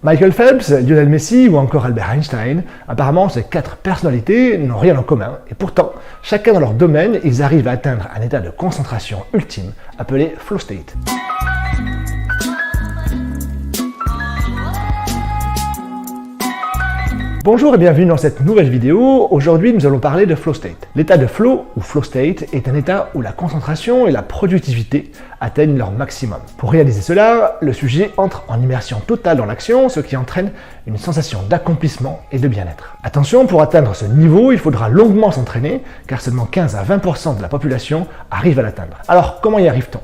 Michael Phelps, Lionel Messi ou encore Albert Einstein, apparemment ces 4 personnalités n'ont rien en commun et pourtant, chacun dans leur domaine, ils arrivent à atteindre un état de concentration ultime appelé flow state. Bonjour et bienvenue dans cette nouvelle vidéo. Aujourd'hui, nous allons parler de flow state. L'état de flow ou flow state est un état où la concentration et la productivité atteignent leur maximum. Pour réaliser cela, le sujet entre en immersion totale dans l'action, ce qui entraîne une sensation d'accomplissement et de bien-être. Attention, pour atteindre ce niveau, il faudra longuement s'entraîner, car seulement 15 à 20% de la population arrive à l'atteindre. Alors, comment y arrive-t-on ?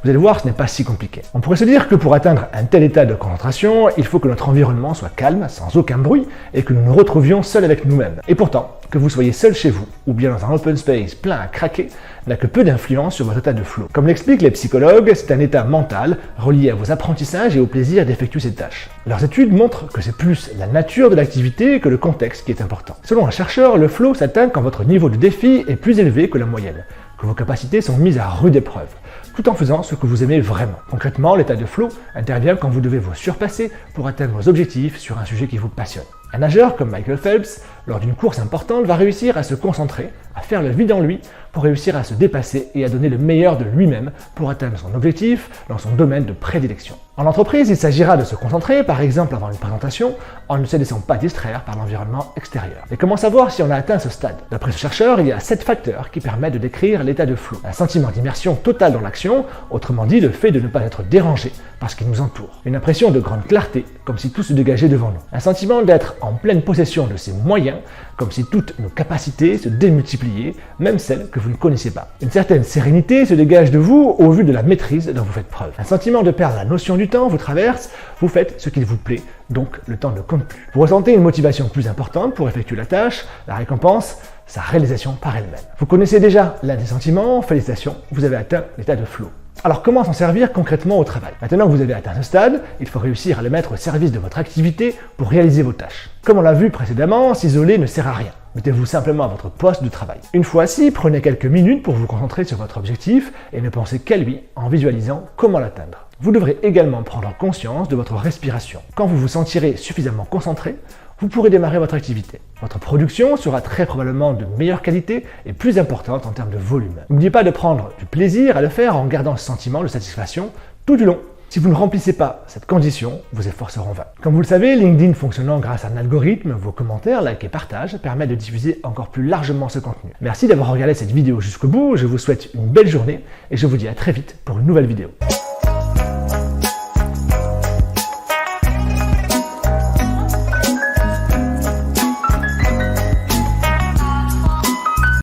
Vous allez voir, ce n'est pas si compliqué. On pourrait se dire que pour atteindre un tel état de concentration, il faut que notre environnement soit calme, sans aucun bruit, et que nous nous retrouvions seuls avec nous-mêmes. Et pourtant, que vous soyez seul chez vous, ou bien dans un open space plein à craquer, n'a que peu d'influence sur votre état de flow. Comme l'expliquent les psychologues, c'est un état mental relié à vos apprentissages et au plaisir d'effectuer ces tâches. Leurs études montrent que c'est plus la nature de l'activité que le contexte qui est important. Selon un chercheur, le flow s'atteint quand votre niveau de défi est plus élevé que la moyenne, que vos capacités sont mises à rude épreuve, tout en faisant ce que vous aimez vraiment. Concrètement, l'état de flow intervient quand vous devez vous surpasser pour atteindre vos objectifs sur un sujet qui vous passionne. Un nageur comme Michael Phelps, lors d'une course importante, va réussir à se concentrer, à faire le vide en lui, pour réussir à se dépasser et à donner le meilleur de lui-même pour atteindre son objectif dans son domaine de prédilection. En entreprise, il s'agira de se concentrer, par exemple avant une présentation, en ne se laissant pas distraire par l'environnement extérieur. Et comment savoir si on a atteint ce stade? D'après ce chercheur, il y a 7 facteurs qui permettent de décrire l'état de flow. Un sentiment d'immersion totale dans l'action, autrement dit le fait de ne pas être dérangé par ce qui nous entoure. Une impression de grande clarté, comme si tout se dégageait devant nous. Un sentiment d'être en pleine possession de ses moyens, comme si toutes nos capacités se démultipliaient, même celles que vous ne connaissez pas. Une certaine sérénité se dégage de vous au vu de la maîtrise dont vous faites preuve. Un sentiment de perdre la notion du temps vous traverse, vous faites ce qu'il vous plaît, donc le temps ne compte plus. Vous ressentez une motivation plus importante pour effectuer la tâche, la récompense, sa réalisation par elle-même. Vous connaissez déjà l'un des sentiments, félicitations, vous avez atteint l'état de flow. Alors comment s'en servir concrètement au travail? Maintenant que vous avez atteint ce stade, il faut réussir à le mettre au service de votre activité pour réaliser vos tâches. Comme on l'a vu précédemment, s'isoler ne sert à rien. Mettez-vous simplement à votre poste de travail. Une fois assis, prenez quelques minutes pour vous concentrer sur votre objectif et ne pensez qu'à lui en visualisant comment l'atteindre. Vous devrez également prendre conscience de votre respiration. Quand vous vous sentirez suffisamment concentré, vous pourrez démarrer votre activité. Votre production sera très probablement de meilleure qualité et plus importante en termes de volume. N'oubliez pas de prendre du plaisir à le faire en gardant ce sentiment de satisfaction tout du long. Si vous ne remplissez pas cette condition, vos efforts seront vains. Comme vous le savez, LinkedIn fonctionnant grâce à un algorithme, vos commentaires, likes et partages permettent de diffuser encore plus largement ce contenu. Merci d'avoir regardé cette vidéo jusqu'au bout, je vous souhaite une belle journée et je vous dis à très vite pour une nouvelle vidéo.